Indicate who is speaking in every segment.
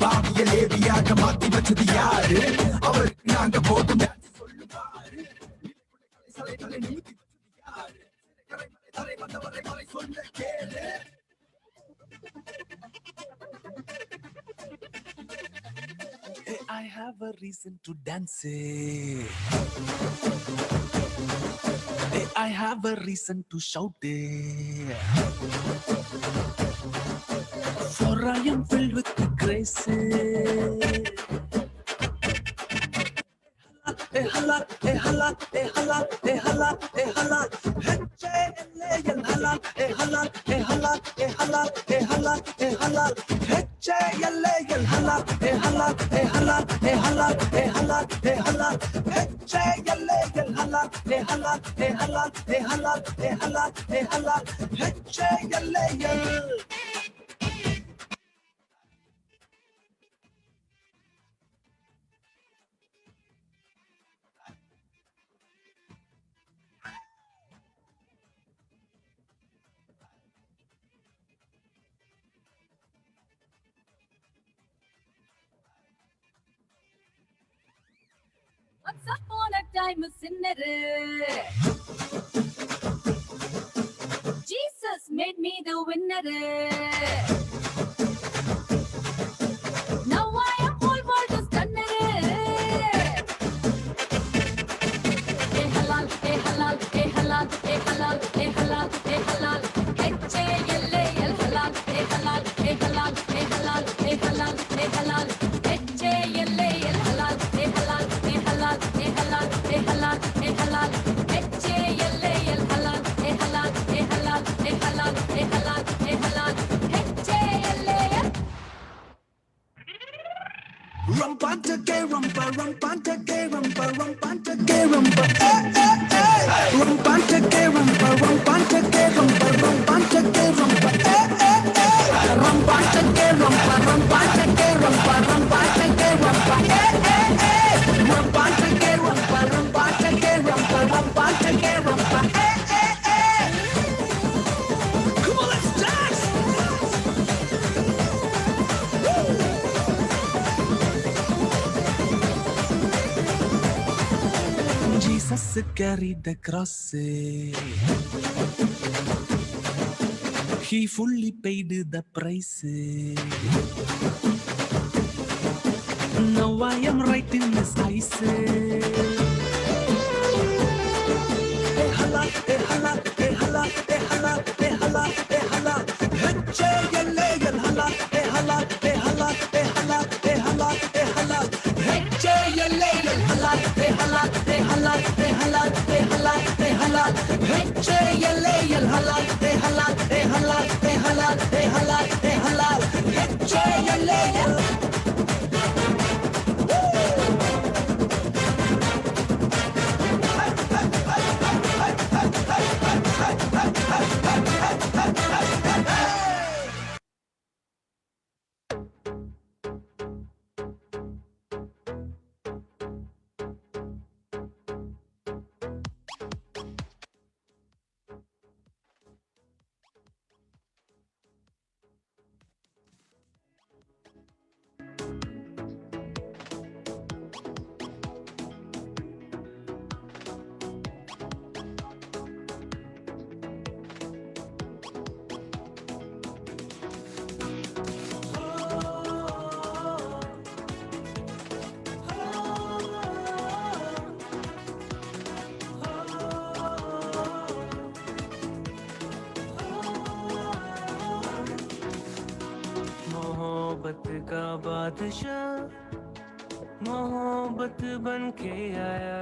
Speaker 1: பாவிய லேவியாக மாத்தி வச்சது யாரு? அவருக்கு நாங்க போதும் சொல்லுவாரு. சொல்ல கேளு. I have a reason to dance. I have a reason to shout. For I am filled with grace. Hala, hala, hala, hala, hala, H-A-L-A-L, hala, hala, hala, hala, hala, hala, H-A-L-A-L, hala, hala, hala, hala, hala, hala, H-A-L-A-L, hala, hala, hala, hala, hala, H-A-L-A-L.
Speaker 2: Once upon a time a sinner, Jesus made me the winner. Now I am whole world is stunner. Hey halal, hey halal, hey halal, hey halal, hey halal, hey halal, H-A-L-A-L, halal, hey halal, hey halal, hey halal, hey halal, hey halal, H-A-L-A-L, halal, hey halal, hey halal, hey halal, hey halal, hey halal, H-A-L-A-L, halal, hey halal, hey halal, hey halal, hey halal, hey halal, H-A-L-A-L.
Speaker 1: Rumpanta gay rumpa, rumpanta gay rumpa, rumpanta gay rumpa, rumpanta gay rumpa, rumpanta gay rumpa, rumpanta gay rumpa, rumpanta gay rumpa, rumpanta gay rumpa, rumpanta gay rumpa, rumpanta gay rumpa, rumpanta gay rumpa, rumpanta gay rumpa, come on, let's dance! Jesus carried the cross. He fully paid the price. Now I am right in his eyes. Hey hala, hey hala, hey hala, hey hala, hey hala, hey hala, H-A-L-A-L, hala, hey hala, hey hala, hey hala, hey hala, hey hala, H-A-L-A-L, hala, hey hala, hey hala, hey hala, hey hala, hey hala, H-A-L-A-L, hala, hey hala, hey hala, hey hala, hey hala, hey hala, H-A-L-A-L.
Speaker 3: मोहब्बत का बादशाह मोहब्बत बन के आया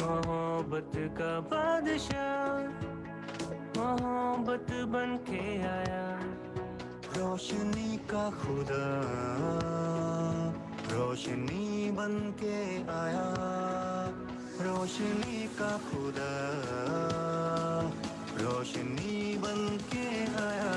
Speaker 3: मोहब्बत का बादशाह मोहब्बत बन के आया रोशनी का खुदा रोशनी बन के आया रोशनी का खुदा रोशनी बन के आया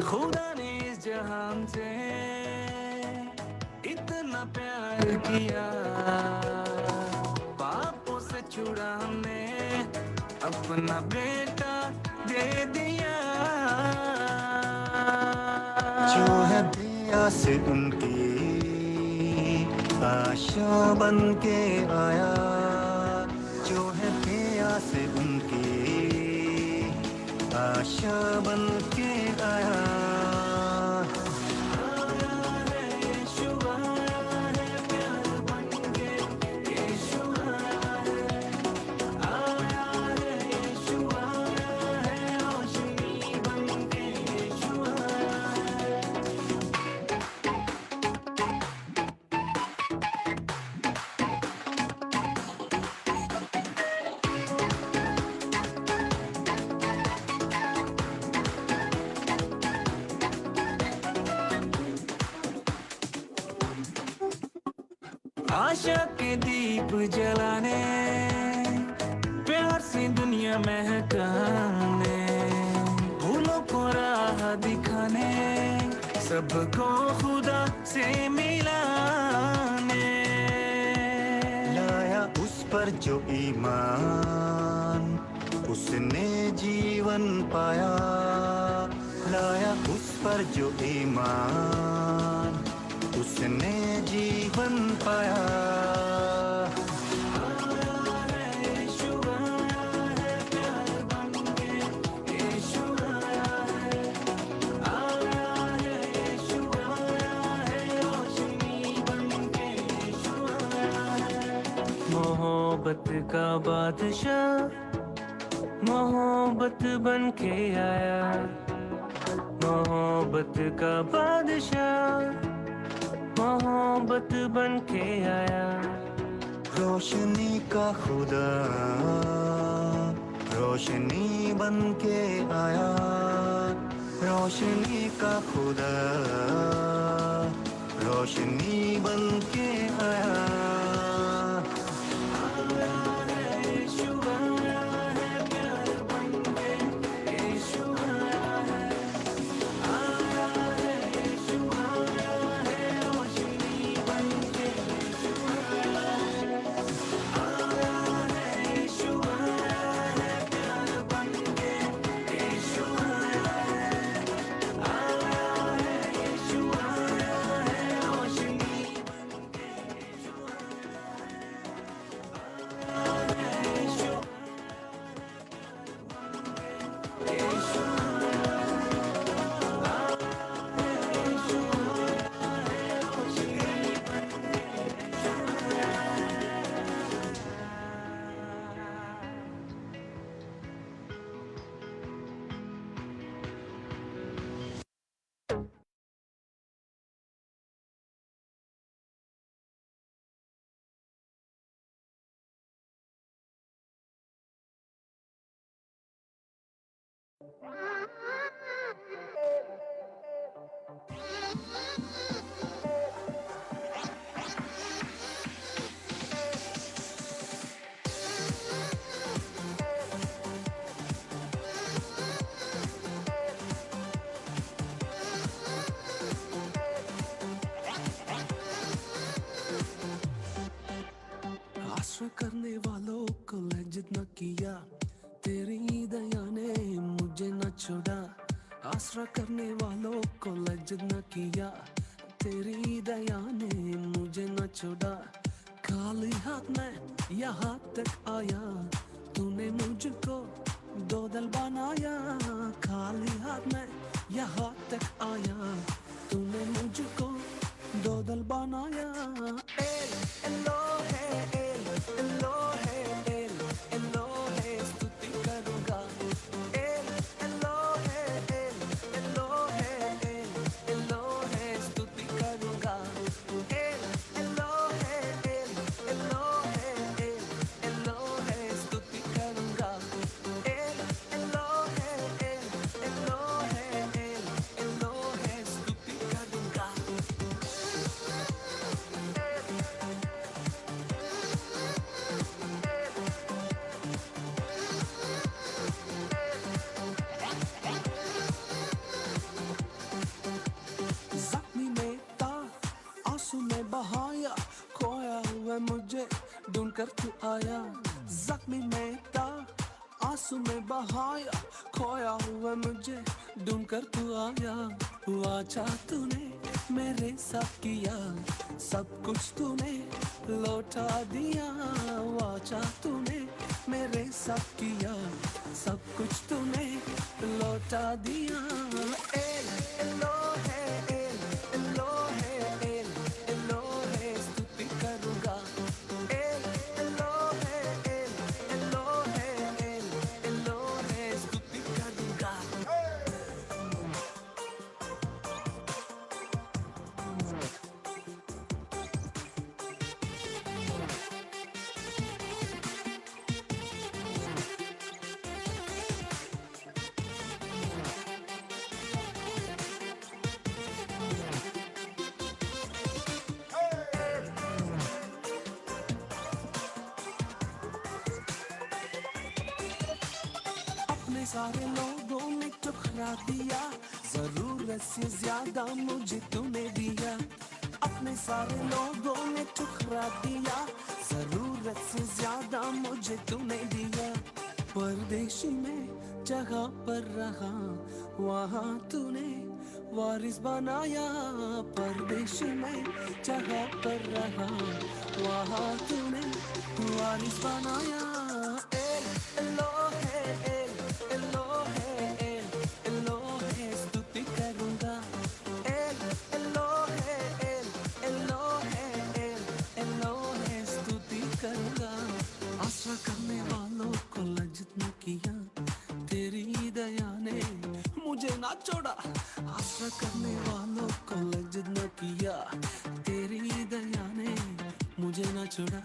Speaker 3: खुदा ने इस जहान से इतना प्यार किया, पापों से छुड़ा हमें अपना बेटा दे दिया। जो है दिया से उनकी आशा बन के आया, जो है दिया से उनकी आशा बन के आया। आशा के दीप जलाने, प्यार से दुनिया महकाने, भूलों को राह दिखाने, सबको खुदा से मिलाने। लाया उस पर जो ईमान, उसने जीवन पाया। लाया उस पर जो ईमान, उसने जीवन पाया। मोहब्बत का बादशाह मोहब्बत बन के आया, मोहब्बत का बादशाह मोहब्बत बन के आया। रोशनी का खुदा रोशनी बन के आया, रोशनी का खुदा रोशनी बन के आया।
Speaker 1: आश्रय करने वालों को लज्जित न किया, तेरी दया ने मुझे न छोड़ा। आश्रय करने वालों को लज्जित न किया, तेरी दया ने मुझे न छोड़ा। खाली हाथ में यहाँ तक आया, तूने मुझको दो दिल बनाया। खाली हाथ में यहाँ तक आया, तूने मुझको दो दिल बनाया। L Elohe L Elohe L Elohe स्तुति करूँगा। L Elohe L Elohe L Elohe स्तुति करूँगा। L Elohe L Elohe L Elohe स्तुति करूँगा। L Elohe L Elohe L Elohe स्तुति करूँगा। ढूंढ कर तू आया, जख्मी में था आंसू में बहाया, खोया हुआ मुझे ढूंढ कर तू आया। वाचा तूने मेरे साथ किया, सब कुछ तूने लौटा दिया। वाचा तूने मेरे साथ किया, सब कुछ तूने लौटा दिया। L Elohe L Elohe L Elohe स्तुति करूंगा। L Elohe L Elohe L Elohe स्तुति करूंगा। अपने सारे लोगों ने ठुकरा दिया, जरूरत से ज्यादा मुझे तूने दिया। अपने सारे लोगों ने ठुकरा दिया, जरूरत से ज्यादा मुझे तूने दिया। परदेशी में जगह पर रहा, वहाँ तूने वारिस बनाया। परदेशी में जगह पर रहा, वहाँ तूने वारिस बनाया। L Elohe L Elohe L Elohe स्तुति करूंगा। L Elohe L Elohe L Elohe स्तुति करूंगा। आशा करने वालों को लज्जित न किया, तेरी दया ने मुझे ना छोड़ा। आशा करने वालों को लज्जित न किया, तेरी दया ने मुझे ना छोड़ा।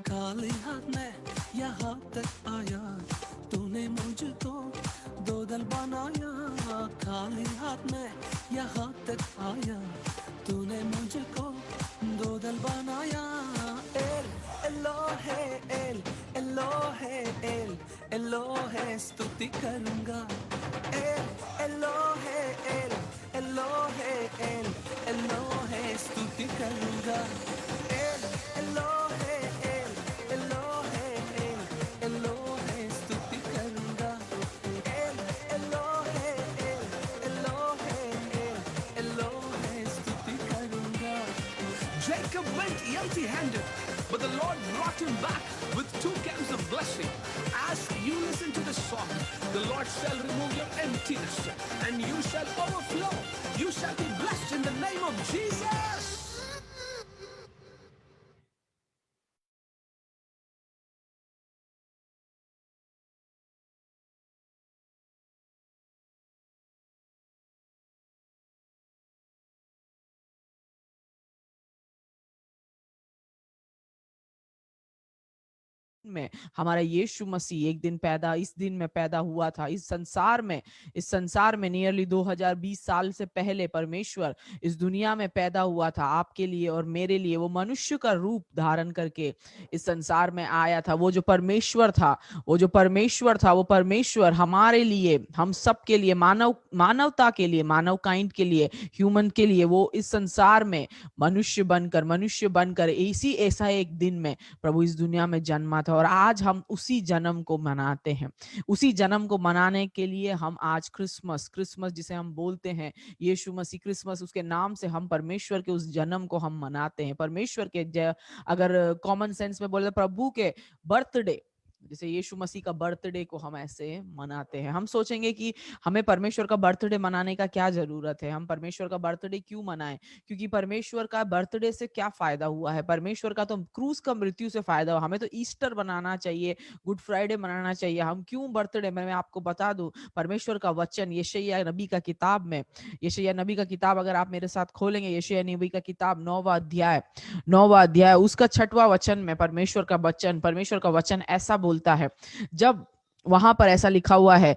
Speaker 1: खाली हाथ में यहाँ तक आया, तूने मुझको दो दल बनाया। खाली हाथ में यहाँ तक आया, तूने मुझको दो दल बनाया। L Elohe L Elohe L Elohe स्तुति करूंगा। L Elohe L Elohe L Elohe स्तुति करूंगा। L Elohe L Elohe L Elohe स्तुति करूंगा। L Elohe L Elohe L Elohe स्तुति करूंगा। Jacob went empty-handed, but the Lord brought him back with 2 cans of blessing. As you listen to this song, the Lord shall remove your emptiness, and you shall overflow. You shall be blessed in the name of Jesus.
Speaker 4: में हमारा यीशु मसीह एक दिन पैदा, इस दिन में पैदा हुआ था। इस संसार में नियरली 2020 साल से पहले परमेश्वर इस दुनिया में पैदा हुआ था आपके लिए और मेरे लिए। वो मनुष्य का रूप धारण करके इस संसार में आया था। वो जो परमेश्वर था वो परमेश्वर हमारे लिए, हम सब के लिए, मानवता के लिए, मानव काइंड के लिए, ह्यूमन के लिए वो इस संसार में मनुष्य बनकर ऐसा एक दिन में प्रभु इस दुनिया में जन्मा था। और आज हम उसी जन्म को मनाते हैं। उसी जन्म को मनाने के लिए हम आज क्रिसमस जिसे हम बोलते हैं यीशु मसीह क्रिसमस, उसके नाम से हम परमेश्वर के उस जन्म को हम मनाते हैं। परमेश्वर के अगर कॉमन सेंस में बोले प्रभु के बर्थडे, जैसे यीशु मसीह का बर्थडे को हम ऐसे मनाते हैं। हम सोचेंगे कि हमें परमेश्वर का बर्थडे मनाने का क्या जरूरत है, हम परमेश्वर का बर्थडे क्यों मनाएं, क्योंकि परमेश्वर का बर्थडे से क्या फायदा हुआ है। परमेश्वर का तो क्रूस का मृत्यु से फायदा हुआ। हमें तो ईस्टर मनाना चाहिए, गुड फ्राइडे मनाना चाहिए। हम क्यों बर्थडे? मैं आपको बता दूं, परमेश्वर का वचन यशायाह नबी का किताब में, यशायाह नबी का किताब अगर आप मेरे साथ खोलेंगे, यशायाह नबी का किताब 9वां अध्याय उसका 6वां वचन में परमेश्वर का वचन ऐसा बोलता है। जब वहां पर ऐसा लिखा हुआ है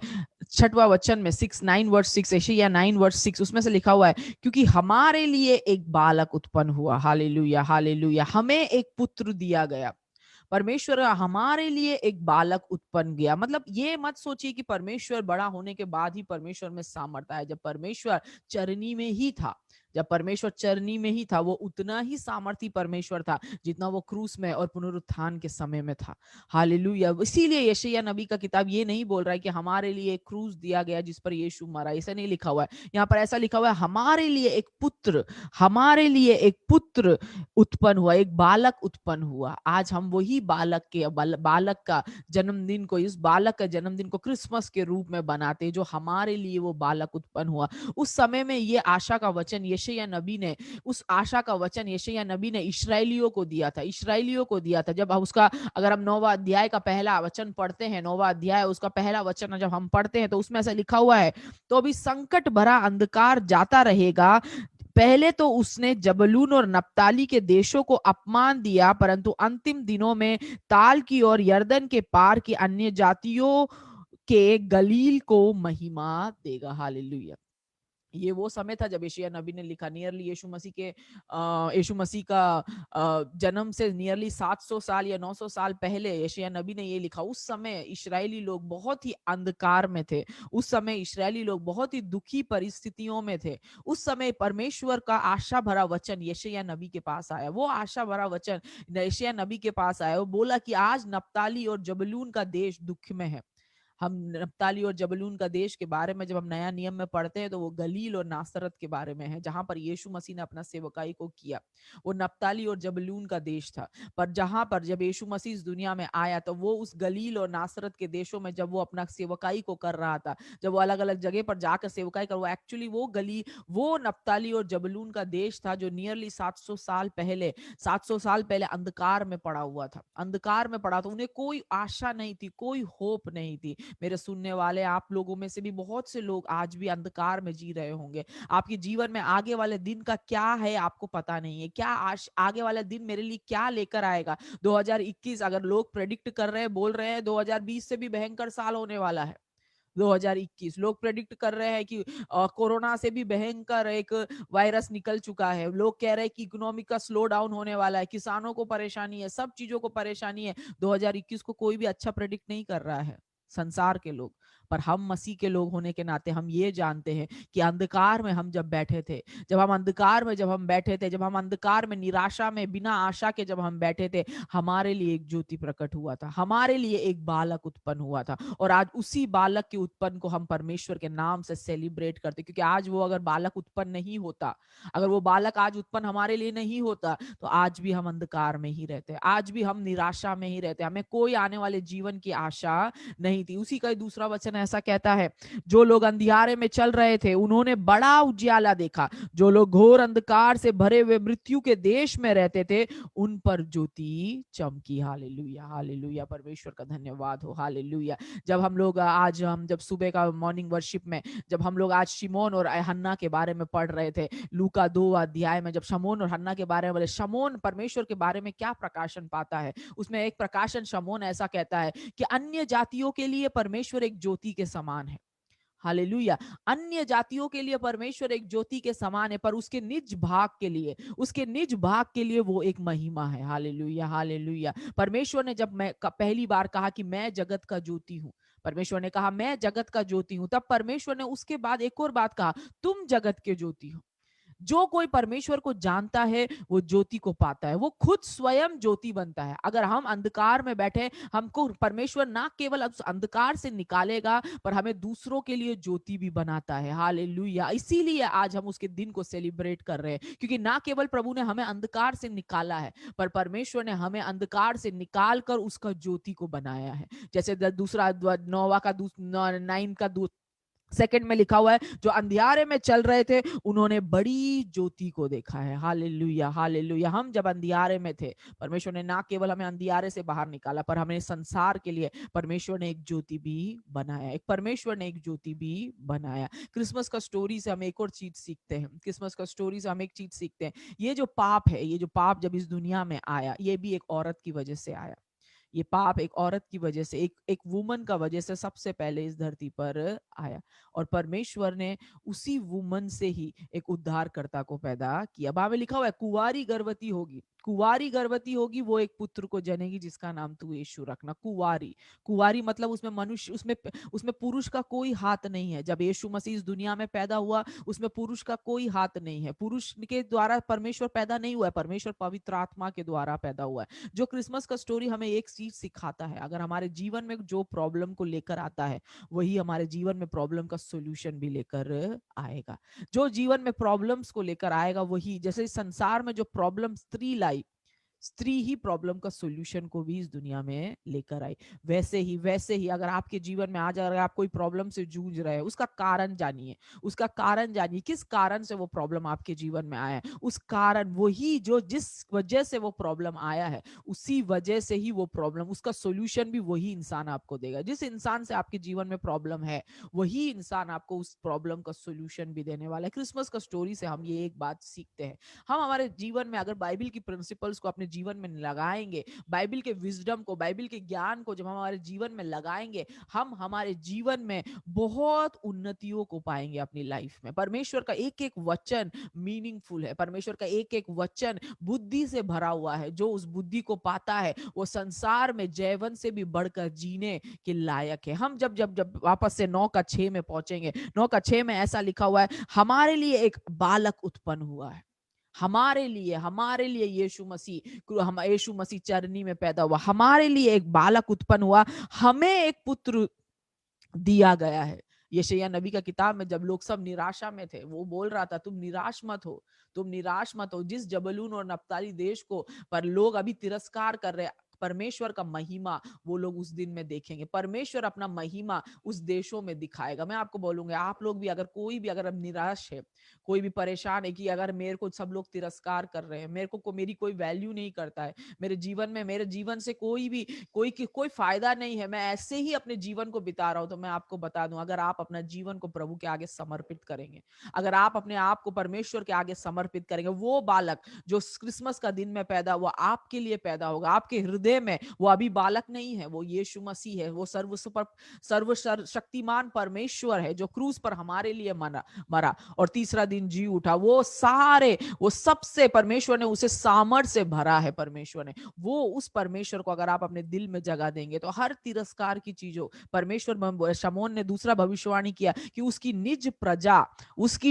Speaker 4: 6वां वचन में 9 वर्स 6, यशायाह 9 वर्स 6, उसमें से लिखा हुआ है, क्योंकि हमारे लिए एक बालक उत्पन्न हुआ, हालेलुया हालेलुया, हमें एक पुत्र दिया गया। परमेश्वर हमारे लिए एक बालक उत्पन्न किया। मतलब ये मत सोचिए कि परमेश्वर बड़ा होने के बाद ही परमेश्वर में सामर्थ्य है। जब परमेश्वर चरनी में ही था, जब परमेश्वर चरनी में ही था, वो उतना ही सामर्थी परमेश्वर था जितना वो क्रूस में और पुनरुत्थान के समय में था। हालेलुया। इसीलिए यशायाह नबी का किताब ये नहीं बोल रहा है कि हमारे लिए एक क्रूस दिया गया जिस पर यीशु मरा, ऐसा नहीं लिखा हुआ है। यहाँ पर ऐसा लिखा हुआ है, हमारे लिए एक पुत्र, हमारे लिए एक पुत्र उत्पन्न हुआ, एक बालक उत्पन्न हुआ। आज हम वही बालक का जन्मदिन को, इस बालक का जन्मदिन को क्रिसमस के रूप में बनाते हैं, जो हमारे लिए वो बालक उत्पन्न हुआ। उस समय में ये आशा का वचन यशायाह नबी ने, उस आशा का वचन यशायाह नबी ने इस्राएलियों को दिया था, इस्राएलियों को दिया था। जब हम उसका, अगर हम 9वां अध्याय का पहला वचन पढ़ते हैं, 9वां अध्याय उसका पहला वचन जब हम पढ़ते हैं तो उसमें ऐसा लिखा हुआ है, तो अभी संकट भरा अंधकार जाता रहेगा। पहले तो उसने जबलून और नप्ताली के देशों को अपमान दिया, परंतु अंतिम दिनों में ताल की और यरदन के पार की अन्य जातियों के गलील को महिमा देगा। हालेलुया। ये वो समय था जब यशायाह नबी ने लिखा, नियरली यीशु मसीह का जन्म से नियरली 700 साल या 900 साल पहले यशायाह नबी ने ये लिखा। उस समय इस्राएली लोग बहुत ही अंधकार में थे, उस समय इस्राएली लोग बहुत ही दुखी परिस्थितियों में थे। उस समय परमेश्वर का आशा भरा वचन यशायाह नबी के पास आया। वो आशा भरा वचन यशायाह नबी के पास आया। वो बोला कि आज नप्ताली और जबलून का देश दुख में है। हम नप्ताली और जबलून का देश के बारे में जब हम नया नियम में पढ़ते हैं तो वो गलील और नासरत के बारे में है, जहां पर यीशु मसीह ने अपना सेवकाई को किया। वो नप्ताली और जबलून का देश था। पर जहां पर जब यीशु मसीह इस दुनिया में आया तो वो उस गलील और नासरत के देशों में जब वो अपना सेवकाई को कर रहा था, जब वो अलग अलग जगह पर जाकर सेवकाई कर, वो एक्चुअली वो नप्ताली और जबलून का देश था जो नियरली 700 साल पहले अंधकार में पड़ा हुआ था। अंधकार में पड़ा था, उन्हें कोई आशा नहीं थी, कोई होप नहीं थी। मेरे सुनने वाले आप लोगों में से भी बहुत से लोग आज भी अंधकार में जी रहे होंगे। आपके जीवन में आगे वाले दिन का क्या है आपको पता नहीं है। क्या आगे वाला दिन मेरे लिए क्या लेकर आएगा। 2021 अगर लोग प्रेडिक्ट कर रहे हैं, बोल रहे हैं 2020 से भी भयंकर साल होने वाला है। 2021 लोग प्रेडिक्ट कर रहे हैं कि कोरोना से भी भयंकर एक वायरस निकल चुका है। लोग कह रहे हैं कि इकोनॉमी का स्लो डाउन होने वाला है, किसानों को परेशानी है, सब चीजों को परेशानी है। 2021 को कोई भी अच्छा प्रेडिक्ट नहीं कर रहा है संसार के लोग। पर हम मसीह के लोग होने के नाते हम ये जानते हैं कि अंधकार में हम जब बैठे थे, जब हम अंधकार में निराशा में बिना आशा के जब हम बैठे थे, हमारे लिए एक ज्योति प्रकट हुआ था, हमारे लिए एक बालक उत्पन्न हुआ था। और आज उसी बालक के उत्पन्न को हम परमेश्वर के नाम से सेलिब्रेट करते, क्योंकि आज वो अगर बालक उत्पन्न नहीं होता, अगर वो बालक आज उत्पन्न हमारे लिए नहीं होता, तो आज भी हम अंधकार में ही रहते, आज भी हम निराशा में ही रहते, हमें कोई आने वाले जीवन की आशा नहीं थी। उसी का दूसरा वचन ऐसा कहता है, जो लोग अंधियारे में चल रहे थे उन्होंने बड़ा उजियाला देखा, जो लोग घोर अंधकार से भरे हुए मृत्यु के देश में रहते थे उन पर ज्योति चमकी। हालेलुया, हालेलुया, परमेश्वर का धन्यवाद हो। हालेलुया। जब हम लोग आज हम जब सुबह का मॉर्निंग वर्शिप में जब हम लोग आज शिमोन और हन्ना के बारे में पढ़ रहे थे, लूका 2 अध्याय में जब शमोन और हन्ना के बारे में बोले, शमोन परमेश्वर के बारे में क्या प्रकाशन पाता है, उसमें एक प्रकाशन शमोन ऐसा कहता है कि अन्य जातियों के लिए परमेश्वर एक ज्योति के समान है। हालेलुया। अन्य जातियों के लिए परमेश्वर एक ज्योति के समान है, पर उसके निज भाग के लिए वो एक महिमा है। Hallelujah, hallelujah. परमेश्वर ने जब पहली बार कहा कि मैं जगत का ज्योति हूं, परमेश्वर ने कहा मैं जगत का ज्योति हूं, तब परमेश्वर ने उसके बाद एक और बात कहा, तुम जगत के ज्योति हो। जो कोई परमेश्वर को जानता है वो ज्योति को पाता है, वो खुद स्वयं ज्योति बनता है। अगर हम अंधकार में बैठे, हमको परमेश्वर ना केवल उस अंधकार से निकालेगा, पर हमें दूसरों के लिए ज्योति भी बनाता है। हालेलुया। इसीलिए आज हम उसके दिन को सेलिब्रेट कर रहे हैं, क्योंकि ना केवल प्रभु ने हमें अंधकार से निकाला है, पर परमेश्वर ने हमें अंधकार से निकाल कर उसका ज्योति को बनाया है। जैसे दूसरा 9 का सेकंड में लिखा हुआ है, जो अंधियारे में चल रहे थे उन्होंने बड़ी ज्योति को देखा है। Hallelujah, hallelujah. हम जब अंधियारे में थे, परमेश्वर ने ना केवल हमें अंधियारे से बाहर निकाला, पर हमें संसार के लिए परमेश्वर ने एक ज्योति भी बनाया, परमेश्वर ने एक ज्योति भी बनाया। क्रिसमस का स्टोरी से हम एक और चीज सीखते हैं, क्रिसमस का स्टोरी से हम एक चीज सीखते हैं, ये जो पाप है, ये जो पाप जब इस दुनिया में आया, ये भी एक औरत की वजह से आया। ये पाप एक औरत की वजह से, एक वुमन का वजह से सबसे पहले इस धरती पर आया, और परमेश्वर ने उसी वुमन से ही एक उद्धारकर्ता को पैदा किया। बाइबल में लिखा हुआ है, कुंवारी गर्भवती होगी कुंवारी गर्भवती होगी, वो एक पुत्र को जनेगी जिसका नाम तू यीशु रखना। कुंवारी, कुंवारी मतलब उसमें मनुष्य, उसमें पुरुष का कोई हाथ नहीं है। जब यीशु मसीह इस दुनिया में पैदा हुआ, उसमें पुरुष का कोई हाथ नहीं है। पुरुष के द्वारा परमेश्वर पैदा नहीं हुआ है, परमेश्वर पवित्र आत्मा के द्वारा पैदा हुआ है। जो क्रिसमस का स्टोरी हमें एक चीज सिखाता है, अगर हमारे जीवन में जो प्रॉब्लम को लेकर आता है, वही हमारे जीवन में प्रॉब्लम का सोल्यूशन भी लेकर आएगा। जो जीवन में प्रॉब्लम्स को लेकर आएगा, वही, जैसे इस संसार में जो प्रॉब्लम स्त्री लाई, स्त्री ही प्रॉब्लम का सॉल्यूशन को भी इस दुनिया में लेकर आई। वैसे ही अगर आपके जीवन में आज अगर आप कोई प्रॉब्लम से जूझ रहे हैं, उसका कारण जानिए, उसका कारण जानिए, किस कारण से वो प्रॉब्लम आपके जीवन में आया है। उस कारण, वही जो जिस वजह से वो प्रॉब्लम आया है, उसी वजह से ही वो प्रॉब्लम, उसका सॉल्यूशन भी वही इंसान आपको देगा। जिस इंसान से आपके जीवन में प्रॉब्लम है, वही इंसान आपको उस प्रॉब्लम का सॉल्यूशन भी देने वाला है। क्रिसमस का स्टोरी से हम ये एक बात सीखते हैं, हम हमारे जीवन में अगर बाइबल की प्रिंसिपल्स को अपने जीवन में लगाएंगे, बाइबल के विजडम को, बाइबल के ज्ञान को जब हम हमारे जीवन में लगाएंगे, हम हमारे जीवन में बहुत उन्नतियों को पाएंगे अपनी लाइफ में। परमेश्वर का एक एक वचन मीनिंगफुल है, परमेश्वर का एक एक वचन बुद्धि से भरा हुआ है। जो उस बुद्धि को पाता है, वो संसार में जैवन से भी बढ़कर जीने के लायक है। हम जब जब जब वापस से 9:6 में पहुंचेंगे, 9:6 में ऐसा लिखा हुआ है, हमारे लिए एक बालक उत्पन्न हुआ है। हमारे लिए यीशु मसीह चरनी में पैदा हुआ, हमारे लिए एक बालक उत्पन्न हुआ, हमें एक पुत्र दिया गया है। यशायाह नबी का किताब में जब लोग सब निराशा में थे, वो बोल रहा था, तुम निराश मत हो, तुम निराश मत हो। जिस जबलून और नप्ताली देश को पर लोग अभी तिरस्कार कर रहे, परमेश्वर का महिमा वो लोग उस दिन में देखेंगे। परमेश्वर अपना महिमा उस देशों में दिखाएगा। मैं आपको बोलूंगा, आप लोग भी अगर कोई भी अगर निराश है, कोई भी परेशान है कि अगर मेरे को सब लोग तिरस्कार कर रहे हैं, मेरे को मेरी कोई वैल्यू नहीं करता है, मेरे जीवन से कोई फायदा नहीं है, मैं ऐसे ही अपने जीवन को बिता रहा हूं, तो मैं आपको बता दूं, अगर आप अपना जीवन को प्रभु के आगे समर्पित करेंगे, अगर आप अपने आप को परमेश्वर के आगे समर्पित करेंगे, वो बालक जो क्रिसमस का दिन में पैदा हुआ, आपके लिए पैदा होगा। आपके हृदय में वो अभी बालक नहीं है, वो यीशु मसीह है, वो सर्वशक्तिमान परमेश्वर है, जो क्रूस पर हमारे लिए मरा और तीसरा दिन जी उठा। वो सबसे परमेश्वर ने उसे सामर्थ से भरा है। परमेश्वर ने वो उस परमेश्वर को अगर आप अपने दिल में जगा देंगे, तो हर तिरस्कार की चीजों, परमेश्वर, शमौन ने दूसरा भविष्यवाणी किया कि उसकी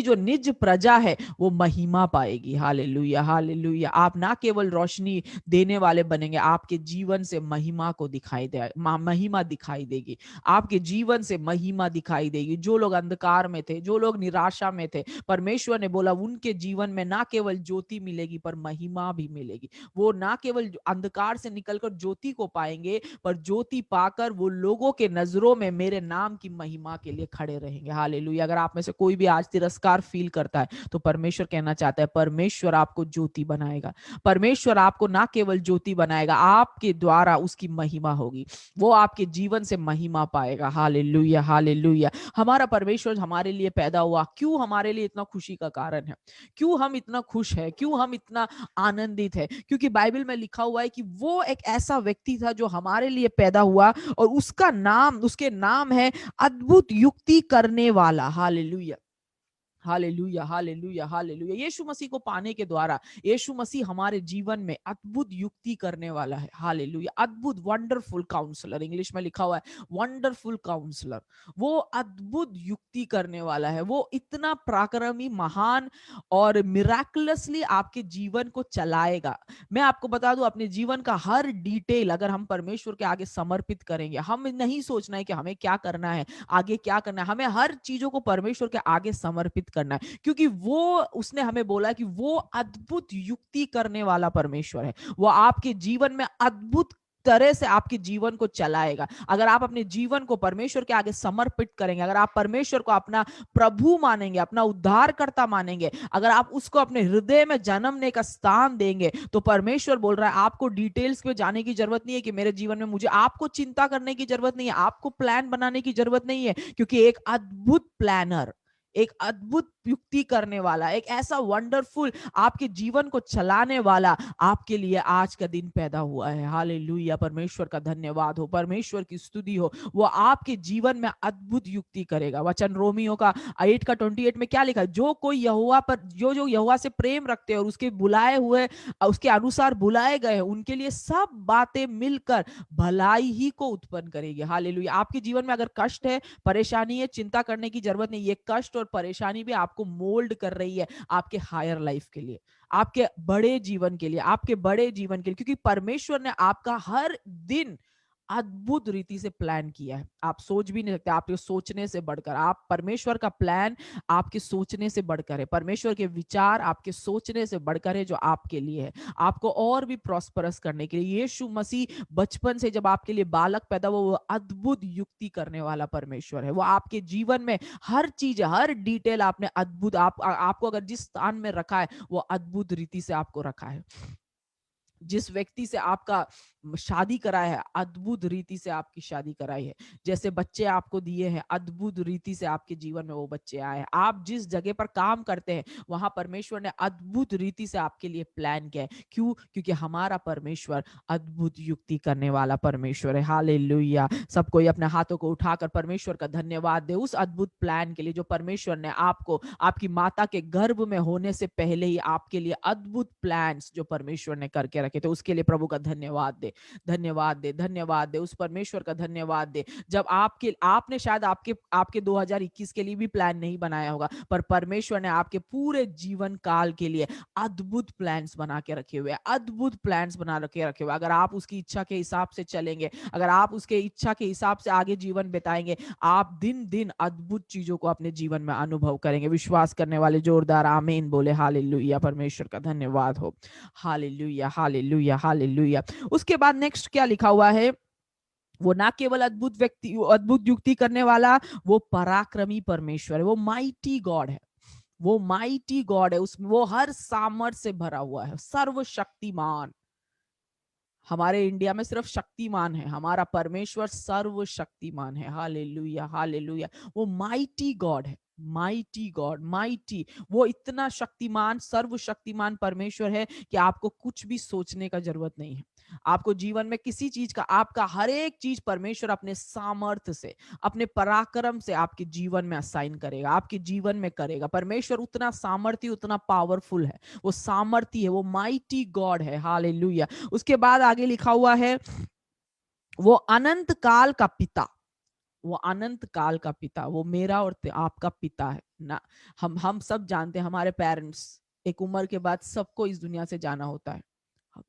Speaker 4: जो निज प्रजा है, वो महिमा पाएगी। Hallelujah, hallelujah. आप ना केवल रोशनी देने वाले बनेंगे, आपके जीवन से महिमा दिखाई देगी, आपके जीवन से महिमा दिखाई देगी। जो लोग अंधकार में थे, जो लोग निराशा में थे, परमेश्वर ने बोला उनके जीवन में ना केवल ज्योति मिलेगी, पर महिमा भी मिलेगी। वो ना केवल अंधकार से निकलकर ज्योति को पाएंगे, पर ज्योति पाकर वो लोगों के नजरों में मेरे नाम की महिमा के लिए खड़े रहेंगे। हालेलुया। अगर आप में से कोई भी आज तिरस्कार फील करता है, तो परमेश्वर कहना चाहता है, परमेश्वर आपको ज्योति बनाएगा। परमेश्वर आपको ना केवल ज्योति बनाएगा, आपके द्वारा उसकी महिमा होगी, वो आपके जीवन से महिमा पाएगा। Hallelujah, hallelujah. हमारा परमेश्वर हमारे लिए पैदा हुआ। क्यों हमारे लिए इतना खुशी का कारण है? क्यों हम इतना खुश है? क्यों हम इतना आनंदित है? क्योंकि बाइबल में लिखा हुआ है कि वो एक ऐसा व्यक्ति था जो हमारे लिए पैदा हुआ, और उसके नाम है अद्भुत युक्ति करने वाला। Hallelujah, hallelujah, hallelujah, hallelujah. Yeshu Masih को पाने के द्वारा यीशु मसीह हमारे जीवन में अद्भुत युक्ति करने वाला है। हालेलुया। अद्भुत, वंडरफुल काउंसलर, इंग्लिश में लिखा हुआ है वंडरफुल काउंसलर। वो अद्भुत युक्ति करने वाला है। वो इतना पराक्रमी, महान और मिराकुलसली आपके जीवन को चलाएगा। मैं आपको बता दूं, अपने जीवन का हर डिटेल अगर हम परमेश्वर के आगे समर्पित करेंगे, हम नहीं सोचना है कि हमें क्या करना है, आगे क्या करना है, हमें हर चीजों को परमेश्वर के आगे समर्पित करना है, क्योंकि उसने हमें बोला कि वो अद्भुत युक्ति करने वाला परमेश्वर है। वो आपके जीवन में अद्भुत तरह से आपके जीवन को चलाएगा। अगर आप अपने जीवन को परमेश्वर के आगे समर्पित करेंगे, अगर आप परमेश्वर को अपना प्रभु मानेंगे, अपना उद्धारकर्ता मानेंगे, अगर आप उसको अपने हृदय में जन्मने का स्थान देंगे, तो परमेश्वर बोल रहा है आपको डिटेल्स में जाने की जरूरत नहीं है कि मेरे जीवन में मुझे आपको चिंता करने की जरूरत नहीं है, आपको प्लान बनाने की जरूरत नहीं है, क्योंकि एक अद्भुत प्लानर, एक अद्भुत युक्ति करने वाला, एक ऐसा वंडरफुल आपके जीवन को चलाने वाला आपके लिए आज का दिन पैदा हुआ है। हालेलुया, परमेश्वर का धन्यवाद हो, परमेश्वर की स्तुति हो। वो आपके जीवन में अद्भुत युक्ति करेगा। वचन रोमियो का 8 का 28 में क्या लिखा है? जो कोई यहोवा पर जो यहोवा से प्रेम रखते हैं और उसके बुलाए हुए उसके अनुसार बुलाए गए हैं, उनके लिए सब बातें मिलकर भलाई ही को उत्पन्न करेगी। हालेलुया। आपके जीवन में अगर कष्ट है, परेशानी है, चिंता करने की जरूरत नहीं। ये कष्ट और परेशानी भी आपको मोल्ड कर रही है आपके हायर लाइफ के लिए, आपके बड़े जीवन के लिए, आपके बड़े जीवन के लिए, क्योंकि परमेश्वर ने आपका हर दिन अद्भुत रीति से प्लान किया है। आप सोच भी नहीं सकते, आपके सोचने से बढ़कर। आप परमेश्वर का प्लान आपके सोचने से बढ़कर है, परमेश्वर के विचार आपके सोचने से बढ़कर है, जो आपके लिए है, आपको और भी प्रॉस्परस करने के लिए। यीशु मसीह बचपन से जब आपके लिए बालक पैदा हुआ, वो अद्भुत युक्ति करने वाला परमेश्वर है। वो आपके जीवन में हर चीज, हर डिटेल आपने अद्भुत आपको अगर जिस स्थान में रखा है, वो अद्भुत रीति से आपको रखा है। जिस व्यक्ति से आपका शादी कराया है, अद्भुत रीति से आपकी शादी कराई है। जैसे बच्चे आपको दिए हैं, अद्भुत रीति से आपके जीवन में वो बच्चे आए हैं। आप जिस जगह पर काम करते हैं, वहां परमेश्वर ने अद्भुत रीति से आपके लिए प्लान किया है। क्यों? क्योंकि हमारा परमेश्वर अद्भुत युक्ति करने वाला परमेश्वर है। हालेलुया। सब कोई अपने हाथों को उठाकर परमेश्वर का धन्यवाद दे उस अद्भुत प्लान के लिए, जो परमेश्वर ने आपको आपकी माता के गर्भ में होने से पहले ही आपके लिए अद्भुत प्लान्स जो परमेश्वर ने करके रखे थे। उसके लिए प्रभु का धन्यवाद दे, धन्यवाद दे, धन्यवाद दे, उस परमेश्वर का धन्यवाद दे। जब आपने शायद आपके 2021 के लिए भी प्लान नहीं बनाया होगा, पर परमेश्वर ने आपके पूरे जीवन काल के लिए अद्भुत प्लान्स बना के रखे हुए, अद्भुत प्लान्स बना रखे हुए। अगर आप उसकी इच्छा के हिसाब से चलेंगे, अगर आप उसके इच्छा के हिसाब से आगे जीवन बिताएंगे, आप दिन दिन अद्भुत चीजों को अपने जीवन में अनुभव करेंगे। विश्वास करने वाले जोरदार आमीन बोले। हालेलुया, परमेश्वर का धन्यवाद हो। Hallelujah, hallelujah, hallelujah. उसके बाद नेक्स्ट क्या लिखा हुआ है? वो ना केवल अद्भुत युक्ति करने वाला, वो पराक्रमी परमेश्वर है, वो माइटी गॉड है, वो माइटी गॉड है। उसमें वो हर सामर्थ्य से भरा हुआ है, सर्वशक्तिमान। हमारे इंडिया में सिर्फ शक्तिमान है, हमारा परमेश्वर सर्वशक्तिमान है। Hallelujah, hallelujah. वो माइटी गॉड है, माइटी गॉड, माइटी। वो इतना शक्तिमान, सर्वशक्तिमान परमेश्वर है कि आपको कुछ भी सोचने का जरूरत नहीं है। आपको जीवन में किसी चीज का, आपका हर एक चीज परमेश्वर अपने सामर्थ्य से, अपने पराक्रम से आपके जीवन में असाइन करेगा, आपके जीवन में करेगा। परमेश्वर उतना सामर्थ्य, उतना पावरफुल है, वो सामर्थ्य है, वो माइटी गॉड है। हालेलुया। उसके बाद आगे लिखा हुआ है, वो अनंत काल का पिता, वो अनंत काल का पिता, वो मेरा और आपका पिता है ना। हम सब जानते हैं, हमारे पेरेंट्स, एक उम्र के बाद सबको इस दुनिया से जाना होता है।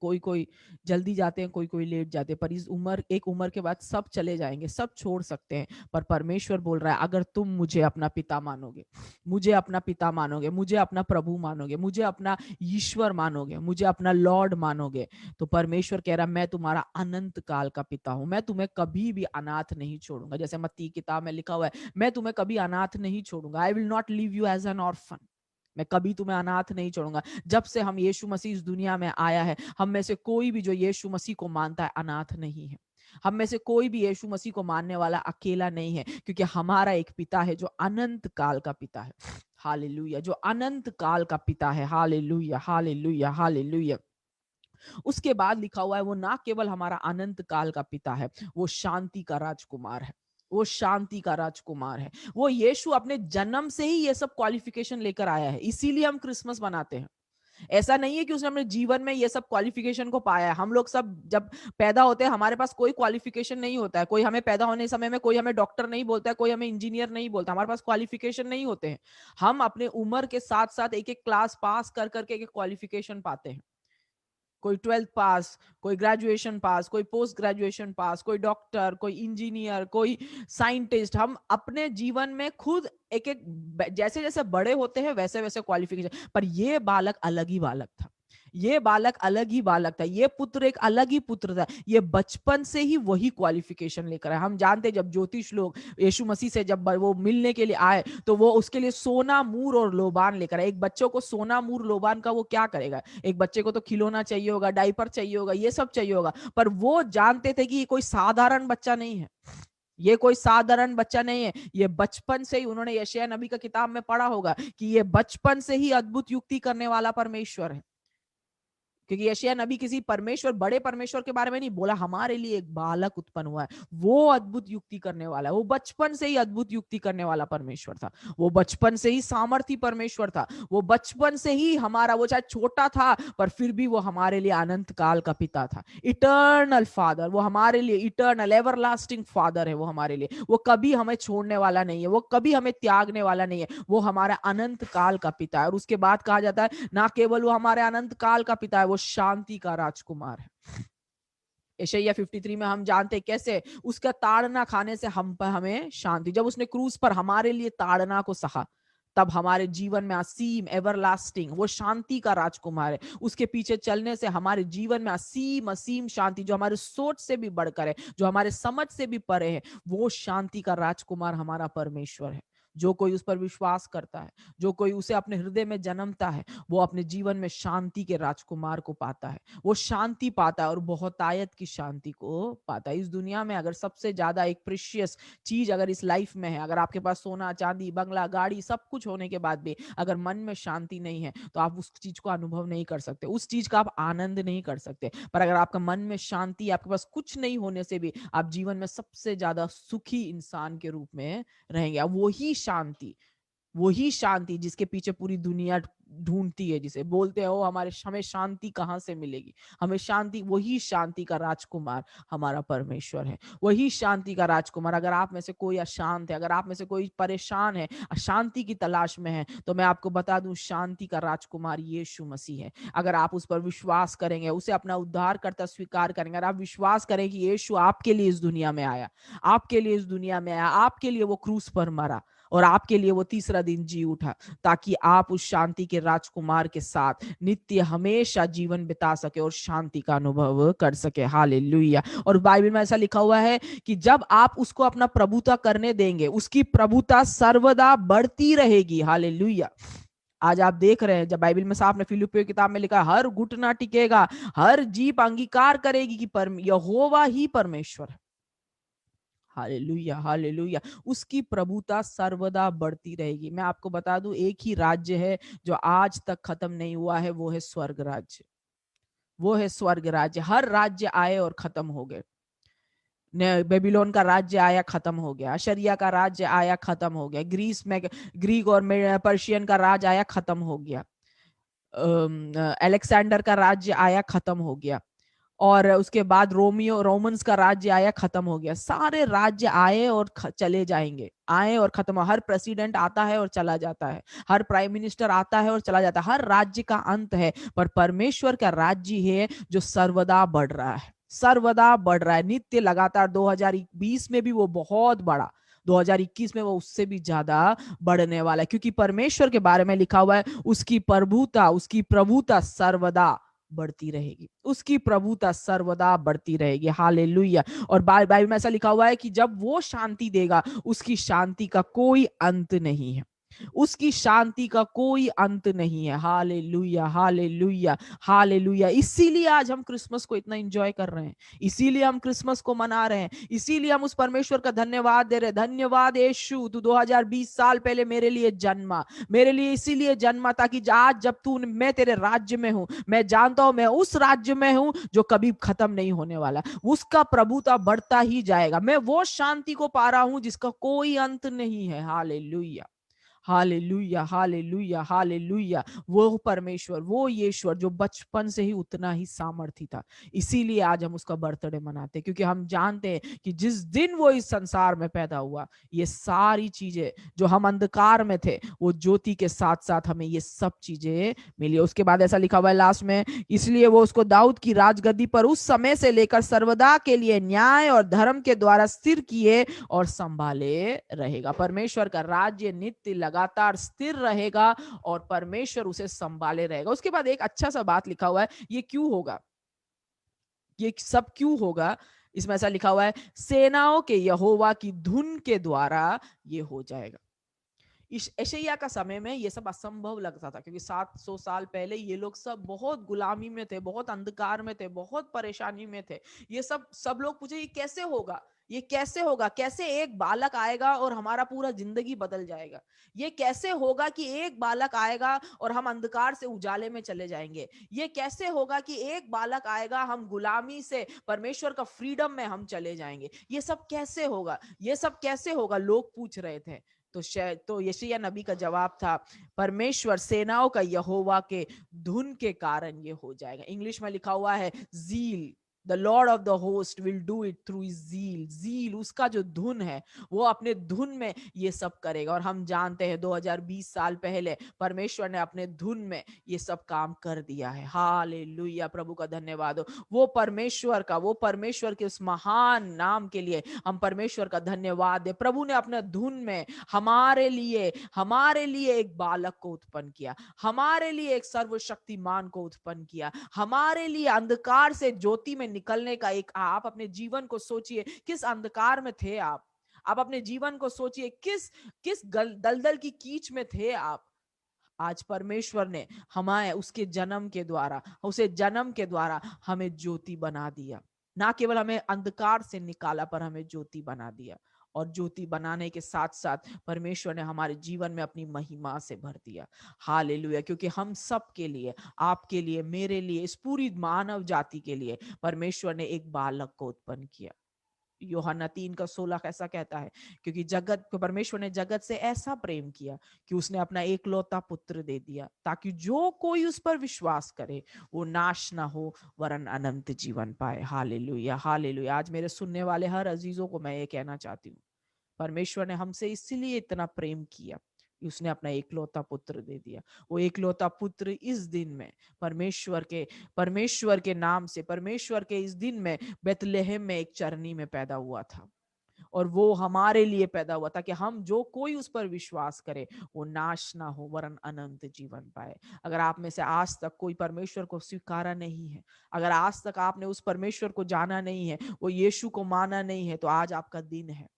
Speaker 4: कोई कोई जल्दी जाते हैं, कोई कोई लेट जाते हैं, पर एक उम्र के बाद सब चले जाएंगे, सब छोड़ सकते हैं। पर परमेश्वर बोल रहा है, अगर तुम मुझे अपना पिता मानोगे, मुझे अपना पिता मानोगे, मुझे अपना प्रभु मानोगे, मुझे अपना ईश्वर मानोगे, मुझे अपना लॉर्ड मानोगे, तो परमेश्वर कह रहा है, मैं तुम्हारा अनंत काल का पिता हूं, मैं तुम्हें कभी भी अनाथ नहीं छोड़ूंगा। जैसे मत्ती की किताब में लिखा हुआ है, मैं तुम्हें कभी अनाथ नहीं छोड़ूंगा। I will not leave you as an orphan. मैं कभी तुम्हें अनाथ नहीं छोड़ूंगा। जब से हम यीशु मसीह इस दुनिया में आया है, हम में से कोई भी जो यीशु मसीह को मानता है अनाथ नहीं है। हम में से कोई भी यीशु मसीह को मानने वाला अकेला नहीं है, क्योंकि हमारा एक पिता है जो अनंत काल का पिता है। हालेलुया, जो अनंत काल का पिता है। Hallelujah, hallelujah, hallelujah. उसके बाद लिखा हुआ है, वो ना केवल हमारा अनंत काल का पिता है, वो शांति का राजकुमार है, वो शांति का राजकुमार है। वो यीशु अपने जन्म से ही ये सब क्वालिफिकेशन लेकर आया है, इसीलिए हम क्रिसमस मनाते हैं। ऐसा नहीं है कि उसने अपने जीवन में ये सब क्वालिफिकेशन को पाया है। हम लोग सब जब पैदा होते हैं, हमारे पास कोई क्वालिफिकेशन नहीं होता है। कोई हमें पैदा होने समय में कोई हमें डॉक्टर नहीं बोलता है, कोई हमें इंजीनियर नहीं बोलता, हमारे पास क्वालिफिकेशन नहीं होते हैं। हम अपने उम्र के साथ साथ एक एक क्लास पास कर करके एक क्वालिफिकेशन पाते हैं। कोई 12th पास, कोई ग्रेजुएशन पास, कोई पोस्ट ग्रेजुएशन पास, कोई डॉक्टर, कोई इंजीनियर, कोई साइंटिस्ट। हम अपने जीवन में खुद एक एक जैसे जैसे बड़े होते हैं वैसे वैसे क्वालिफिकेशन। पर ये बालक अलग ही बालक था, ये बालक अलग ही बालक था, ये पुत्र एक अलग ही पुत्र था। ये बचपन से ही वही क्वालिफिकेशन लेकर आए। हम जानते हैं, जब ज्योतिष लोग यीशु मसीह से जब वो मिलने के लिए आए, तो वो उसके लिए सोना, मूर और लोबान लेकर आए। एक बच्चों को सोना, मूर, लोबान का वो क्या करेगा? एक बच्चे को तो खिलौना चाहिए होगा, डायपर चाहिए होगा, ये सब चाहिए होगा। पर वो जानते थे कि ये कोई साधारण बच्चा नहीं है, ये कोई साधारण बच्चा नहीं है, ये बचपन से ही, उन्होंने यशायाह नबी का किताब में पढ़ा होगा कि ये बचपन से ही अद्भुत युक्ति करने वाला परमेश्वर है। क्योंकि यशायाह नबी किसी परमेश्वर, बड़े परमेश्वर के बारे में नहीं बोला, हमारे लिए एक बालक उत्पन्न हुआ है, वो अद्भुत युक्ति करने वाला है। वो बचपन से ही अद्भुत युक्ति करने वाला परमेश्वर था, वो बचपन से ही सामर्थी परमेश्वर था, वो बचपन से ही हमारा, वो चाहे छोटा था पर फिर भी वो हमारे लिए अनंत काल का पिता था, इटर्नल फादर। वो हमारे लिए इटर्नल एवरलास्टिंग फादर है। वो हमारे लिए, वो कभी हमें छोड़ने वाला नहीं है, वो कभी हमें त्यागने वाला नहीं है, वो हमारा अनंत काल का पिता है। और उसके बाद कहा जाता है ना केवल वो हमारे अनंत काल का पिता है, वो शांति का राजकुमार है। यशायाह 53 में हम जानते हैं कैसे उसका ताड़ना खाने से हमें शांति, जब उसने क्रूस पर हमारे लिए ताड़ना को सहा, तब हमारे जीवन में असीम एवरलास्टिंग, वो शांति का राजकुमार है। उसके पीछे चलने से हमारे जीवन में असीम असीम शांति, जो हमारे सोच से भी बढ़कर है, जो हमारे समझ से भी परे है, वो शांति का राजकुमार हमारा परमेश्वर है। जो कोई उस पर विश्वास करता है, जो कोई उसे अपने हृदय में जन्मता है, वो अपने जीवन में शांति के राजकुमार को पाता है। वो शांति पाता है और बहुतायत की शांति को पाता है। इस दुनिया में अगर सबसे ज्यादा एक प्रीशियस चीज अगर इस लाइफ में है, अगर आपके पास सोना चांदी बंगला गाड़ी सब कुछ होने के बाद भी अगर मन में शांति नहीं है, तो आप उस चीज को अनुभव नहीं कर सकते, उस चीज का आप आनंद नहीं कर सकते। पर अगर आपका मन में शांति, आपके पास कुछ नहीं होने से भी आप जीवन में सबसे ज्यादा सुखी इंसान के रूप में रहेंगे। अब वही शांति जिसके पीछे पूरी दुनिया ढूंढती है, जिसे बोलते हो हमें शांति कहां से मिलेगी, हमें शांति, वही शांति का राजकुमार हमारा परमेश्वर है। वही शांति का राजकुमार। अगर आप में से कोई अशांत है, अगर आप में से कोई परेशान है, शांति की तलाश में है, तो मैं आपको बता दूं शांति का राजकुमार यीशु मसीह है। अगर आप उस पर विश्वास करेंगे, उसे अपना उद्धारकर्ता स्वीकार करेंगे, अगर आप विश्वास करें कि यीशु आपके लिए इस दुनिया में आया, आपके लिए इस दुनिया में आया, आपके लिए वो क्रूस पर मरा और आपके लिए वो तीसरा दिन जी उठा, ताकि आप उस शांति के राजकुमार के साथ नित्य हमेशा जीवन बिता सके और शांति का अनुभव कर सके। हालेलुया। और बाइबल में ऐसा लिखा हुआ है कि जब आप उसको अपना प्रभुता करने देंगे, उसकी प्रभुता सर्वदा बढ़ती रहेगी। हालेलुया। आज आप देख रहे हैं, जब बाइबल में साफ ने फिलिपियों की किताब में लिखा है, हर घुटना टिकेगा, हर जीभ अंगीकार करेगी कि यहोवा ही परमेश्वर है। Hallelujah, hallelujah. उसकी प्रभुता सर्वदा बढ़ती रहेगी। मैं आपको बता दूं, एक ही राज्य है जो आज तक खत्म नहीं हुआ है, वो है स्वर्ग राज्य। वो है स्वर्ग राज्य। हर राज्य आए और खत्म हो गए। बेबीलोन का राज्य आया, खत्म हो गया। अशरिया का राज्य आया, खत्म हो गया। ग्रीस में ग्रीक और पर्शियन का राज्य आया, खत्म हो गया। अलेक्जेंडर का राज्य आया, खत्म हो गया। और उसके बाद रोमन्स का राज्य आया, खत्म हो गया। सारे राज्य आए और चले जाएंगे, आए और खत्म। हर प्रेसिडेंट आता है और चला जाता है, हर प्राइम मिनिस्टर आता है और चला जाता है। हर राज्य का अंत है, पर परमेश्वर का राज्य है जो सर्वदा बढ़ रहा है, सर्वदा बढ़ रहा है, नित्य लगातार। 2020 में भी वो बहुत बड़ा, 2021 में वो उससे भी ज्यादा बढ़ने वाला है, क्योंकि परमेश्वर के बारे में लिखा हुआ है, उसकी प्रभुता सर्वदा बढ़ती रहेगी, उसकी प्रभुता सर्वदा बढ़ती रहेगी। हालेलुया। और बाइबल में ऐसा लिखा हुआ है कि जब वो शांति देगा, उसकी शांति का कोई अंत नहीं है, उसकी शांति का कोई अंत नहीं है। Hallelujah, hallelujah, hallelujah. इसीलिए आज हम क्रिसमस को इतना एंजॉय कर रहे हैं, इसीलिए हम क्रिसमस को मना रहे हैं, इसीलिए हम उस परमेश्वर का धन्यवाद दे रहे हैं। धन्यवाद यीशु, तू 2020 साल पहले मेरे लिए जन्मा, मेरे लिए इसीलिए जन्मा ताकि आज जब तू, मैं तेरे राज्य में हूं, मैं जानता हूं मैं उस राज्य में हूं जो कभी खत्म नहीं होने वाला, उसका प्रभुता बढ़ता ही जाएगा। मैं वो शांति को पा रहा हूं जिसका कोई अंत नहीं है। Hallelujah, hallelujah, hallelujah, hallelujah. वो परमेश्वर, वो यीशु जो बचपन से ही उतना ही सामर्थी था, इसीलिए आज हम उसका बर्थडे मनाते हैं, क्योंकि हम जानते हैं कि जिस दिन वो इस संसार में पैदा हुआ, ये सारी चीजें, जो हम अंधकार में थे, वो ज्योति के साथ साथ हमें ये सब चीजें मिली। उसके बाद ऐसा लिखा हुआ है लास्ट में, इसलिए वो उसको दाऊद की राजगद्दी पर उस समय से लेकर सर्वदा के लिए न्याय और धर्म के द्वारा स्थिर किए और संभाले रहेगा। परमेश्वर का राज्य नित्य लगातार स्थिर रहेगा और परमेश्वर उसे संभाले रहेगा। उसके बाद एक अच्छा सा बात लिखा हुआ है, ये क्यों होगा, ये सब क्यों होगा? इसमें ऐसा लिखा हुआ है, सेनाओं के यहोवा की धुन के द्वारा ये हो जाएगा। इस यशायाह का समय में ये सब असंभव लगता था, क्योंकि 700 साल पहले ये लोग सब बहुत गुलामी में थे, बहुत अंधकार में थे, बहुत परेशानी में थे। ये सब लोग पूछे ये कैसे होगा, ये कैसे होगा? कैसे एक बालक आएगा और हमारा पूरा जिंदगी बदल जाएगा? ये कैसे होगा कि एक बालक आएगा और हम अंधकार से उजाले में चले जाएंगे? ये कैसे होगा कि एक बालक आएगा, हम गुलामी से परमेश्वर का फ्रीडम में हम चले जाएंगे? ये सब कैसे होगा? ये सब कैसे होगा? लोग पूछ रहे थे। तो यशायाह नबी का जवाब था, परमेश्वर सेनाओं का यहोवा के धुन के कारण ये हो जाएगा। इंग्लिश में लिखा हुआ है zeal, the Lord of the host will do it through zeal. Zeal उसका जो धुन है, वो अपने धुन में ये सब करेगा। और हम जानते हैं 2020 साल पहले परमेश्वर ने अपने धुन में ये सब काम कर दिया है। हालेलुया, प्रभु का धन्यवाद हो। वो परमेश्वर के उस महान नाम के लिए हम परमेश्वर का धन्यवाद दे। प्रभु ने अपने धुन में हमारे लिए एक बालक को उत्पन्न किया, हमारे लिए एक सर्वशक्तिमान को उत्पन्न किया, हमारे लिए अंधकार से ज्योति में निकलने का एक। आप अपने जीवन को सोचिए, किस अंधकार में थे आप अपने जीवन को सोचिए, किस दलदल की कीच में थे आप। आज परमेश्वर ने हमें उसे जन्म के द्वारा हमें ज्योति बना दिया। ना केवल हमें अंधकार से निकाला, पर हमें ज्योति बना दिया। और ज्योति बनाने के साथ साथ परमेश्वर ने हमारे जीवन में अपनी महिमा से भर दिया। हालेलुया, क्योंकि हम सब के लिए, आपके लिए, मेरे लिए, इस पूरी मानव जाति के लिए परमेश्वर ने एक बालक को उत्पन्न किया। यूहन्ना 3:16 ऐसा कहता है, क्योंकि परमेश्वर ने जगत से ऐसा प्रेम किया कि उसने अपना एकलौता पुत्र दे दिया, ताकि जो कोई उस पर विश्वास करे वो नाश ना हो वरन अनंत जीवन पाए। Hallelujah, hallelujah. आज मेरे सुनने वाले हर अजीजों को मैं ये कहना चाहती हूँ, परमेश्वर ने हमसे इसलिए इतना प्रेम किया, उसने अपना एकलौता पुत्र दे दिया। वो एकलौता पुत्र इस दिन में परमेश्वर के नाम से, परमेश्वर के इस दिन में बेथलेहम में एक चरनी में पैदा हुआ था। और वो हमारे लिए पैदा हुआ था कि हम, जो कोई उस पर विश्वास करे, वो नाश ना हो वरन अनंत जीवन पाए। अगर आप में से आज तक कोई परमेश्वर को स्वीकारा नहीं है, अगर आज तक आपने उस परमेश्वर को जाना नहीं है, वो यीशु को माना नहीं है, तो आज आपका दिन है।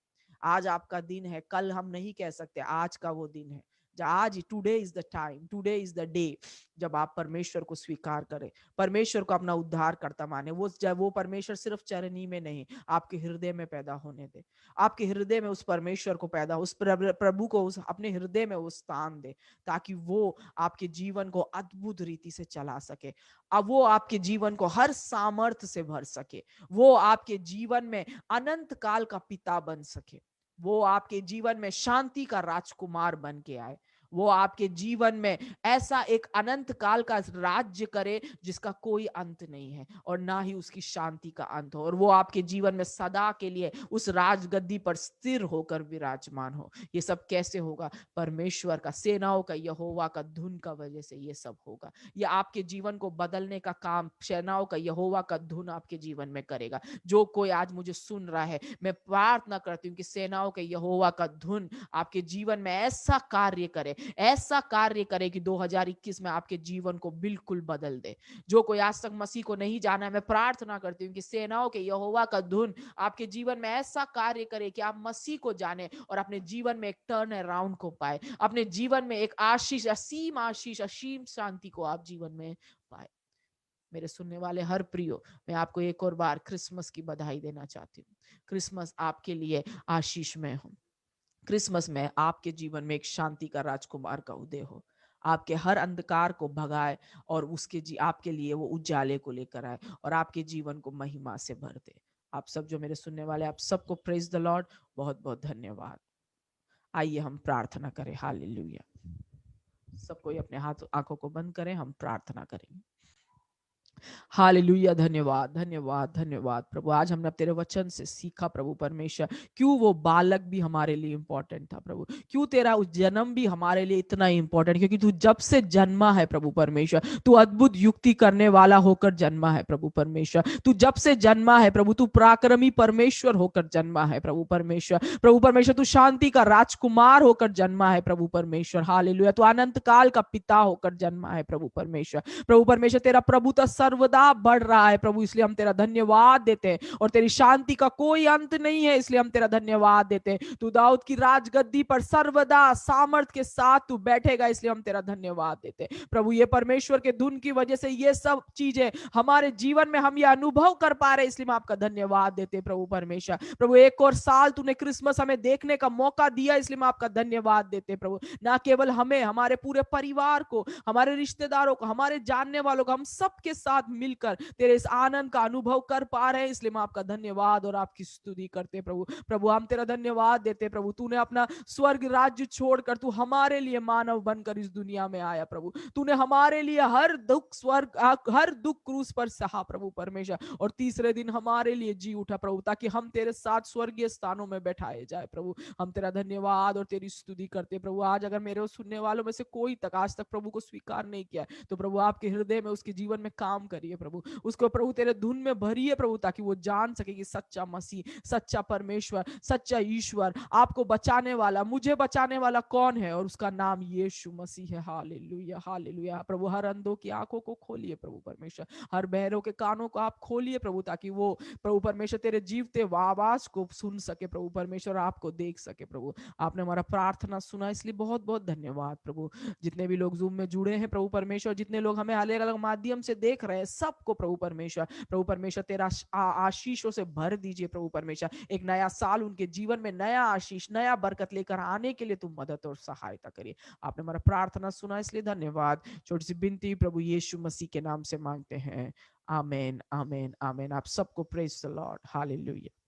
Speaker 4: आज आपका दिन है। कल हम नहीं कह सकते, आज का वो दिन है। आज today is the time, today is the day जब आप परमेश्वर को स्वीकार करें, परमेश्वर को अपना उद्धार करता माने। वो परमेश्वर सिर्फ चरनी में नहीं, आपके हृदय में पैदा होने दे। आपके हृदय में उस परमेश्वर को पैदा, उस प्रभु को उस अपने हृदय में वो स्थान दे, ताकि वो आपके जीवन को अद्भुत रीति से चला सके। अब वो आपके जीवन को हर सामर्थ्य से भर सके। वो आपके जीवन में अनंत काल का पिता बन सके। वो आपके जीवन में शांति का राजकुमार बन के आए। वो आपके जीवन में ऐसा एक अनंत काल का राज्य करे जिसका कोई अंत नहीं है और ना ही उसकी शांति का अंत हो। और वो आपके जीवन में सदा के लिए उस राजगद्दी पर स्थिर होकर विराजमान हो। ये सब कैसे होगा? परमेश्वर का, सेनाओं का यहोवा का धुन का वजह से ये सब होगा। ये आपके जीवन को बदलने का काम सेनाओं का यहोवा का धुन आपके जीवन में करेगा। जो कोई आज मुझे सुन रहा है, मैं प्रार्थना करती हूँ कि सेनाओं के यहोवा का धुन आपके जीवन में ऐसा कार्य करे कि 2021 में आपके जीवन को बिल्कुल बदल दे। जो कोई आज तक मसीह को नहीं जाना है, मैं प्रार्थना करती हूँ कि सेनाओं के यहोवा का धुन आपके जीवन में ऐसा कार्य करे कि आप मसीह को जाने और अपने जीवन में एक टर्न अराउंड को पाए। अपने जीवन में एक आशीष, असीम शांति को आप जीवन में पाए। मेरे सुनने वाले हर प्रियो, मैं आपको एक और बार क्रिसमस की बधाई देना चाहती हूँ। क्रिसमस आपके लिए आशीष में हो। क्रिसमस में आपके जीवन में एक शांति का राजकुमार का उदय हो, आपके हर अंधकार को भगाए और आपके लिए वो उजाले को लेकर आए और आपके जीवन को महिमा से भर दे। आप सब जो मेरे सुनने वाले, आप सबको प्रेज द लॉर्ड, बहुत बहुत धन्यवाद। आइए हम प्रार्थना करें। हालेलुया। सब कोई अपने आंखों को बंद करें, हम प्रार्थना करेंगे। हालेलुया। धन्यवाद धन्यवाद धन्यवाद प्रभु। आज हमने तेरे वचन से सीखा प्रभु परमेश्वर, क्यों वो बालक भी हमारे लिए इंपॉर्टेंट था प्रभु, क्यों तेरा जन्म भी हमारे लिए इतना इंपॉर्टेंट, क्योंकि तू जब से जन्मा है प्रभु परमेश्वर, तू अद्भुत युक्ति करने वाला होकर जन्मा है प्रभु परमेश्वर। तू जब से जन्मा है प्रभु, तू पराक्रमी परमेश्वर होकर जन्मा है प्रभु परमेश्वर। प्रभु परमेश्वर, तू शांति का राजकुमार होकर जन्मा है प्रभु परमेश्वर। हालेलुया। तू अनंत काल का पिता होकर जन्मा है प्रभु परमेश्वर। प्रभु परमेश्वर, तेरा प्रभुता सर्वदा बढ़ रहा है प्रभु, इसलिए हम तेरा धन्यवाद देते हैं। और तेरी शांति का कोई अंत नहीं है, इसलिए हम तेरा धन्यवाद देते हैं। तू दाऊद की राजगद्दी पर सर्वदा सामर्थ के साथ तू बैठेगा, इसलिए हम तेरा धन्यवाद देते हैं प्रभु। ये परमेश्वर के धुन की वजह से ये सब चीजें हमारे जीवन में हम ये अनुभव कर पा रहे हैं, इसलिए हम आपका धन्यवाद देते हैं प्रभु परमेश्वर। प्रभु एक और साल तूने क्रिसमस हमें देखने का मौका दिया, इसलिए हम आपका धन्यवाद देते हैं प्रभु। ना केवल हमें, हमारे पूरे परिवार को, हमारे रिश्तेदारों को, हमारे जानने वालों को, हम सबके साथ मिलकर तेरे इस आनंद का अनुभव कर पा रहे हैं, इसलिए हम आपका धन्यवाद और आपकी स्तुति करते हैं प्रभु। प्रभु हम तेरा धन्यवाद देते हैं प्रभु, तूने अपना स्वर्ग राज्य छोड़कर तू हमारे लिए मानव बनकर इस दुनिया में आया प्रभु। तूने हमारे लिए हर दुख क्रूस पर सहा प्रभु परमेश्वर, और तीसरे दिन हमारे लिए जी उठा प्रभु, ताकि हम तेरे साथ स्वर्गीय स्थानों में बैठाए जाए प्रभु। हम तेरा धन्यवाद और तेरी स्तुति करते हैं प्रभु। आज अगर मेरे सुनने वालों में से कोई तक आज तक प्रभु को स्वीकार नहीं किया, तो प्रभु आपके हृदय में, उसके जीवन में काम करिए प्रभु। उसको प्रभु तेरे धुन में भरिए प्रभु, ताकि वो जान सके कि सच्चा मसीह, सच्चा परमेश्वर, सच्चा ईश्वर, आपको बचाने वाला, मुझे बचाने वाला कौन है, और उसका नाम यीशु मसीह है। हालेलुया हालेलुया प्रभु। हर अंधों की आंखों को खोलिए प्रभु परमेश्वर, हर बहरों के कानों को आप खोलिए प्रभु, ताकि वो प्रभु परमेश्वर तेरे जीवते आवाज को सुन सके प्रभु परमेश्वर, आपको देख सके प्रभु। आपने हमारा प्रार्थना सुना, इसलिए बहुत बहुत धन्यवाद प्रभु। जितने भी लोग जूम में जुड़े हैं प्रभु परमेश्वर, जितने लोग हमें अलग अलग माध्यम से देख रहे हैं, सबको प्रभु परमेश्वर तेरा आशीषों से भर दीजिए प्रभु परमेश्वर। एक नया साल उनके जीवन में नया आशीष, नया बरकत लेकर आने के लिए तुम मदद और सहायता करिए। आपने हमारा प्रार्थना सुना, इसलिए धन्यवाद। छोटी सी विनती प्रभु यीशु मसीह के नाम से मांगते हैं, आमेन आमेन आमेन। आप सबको प्रेज द लॉर्ड, हालेलुया।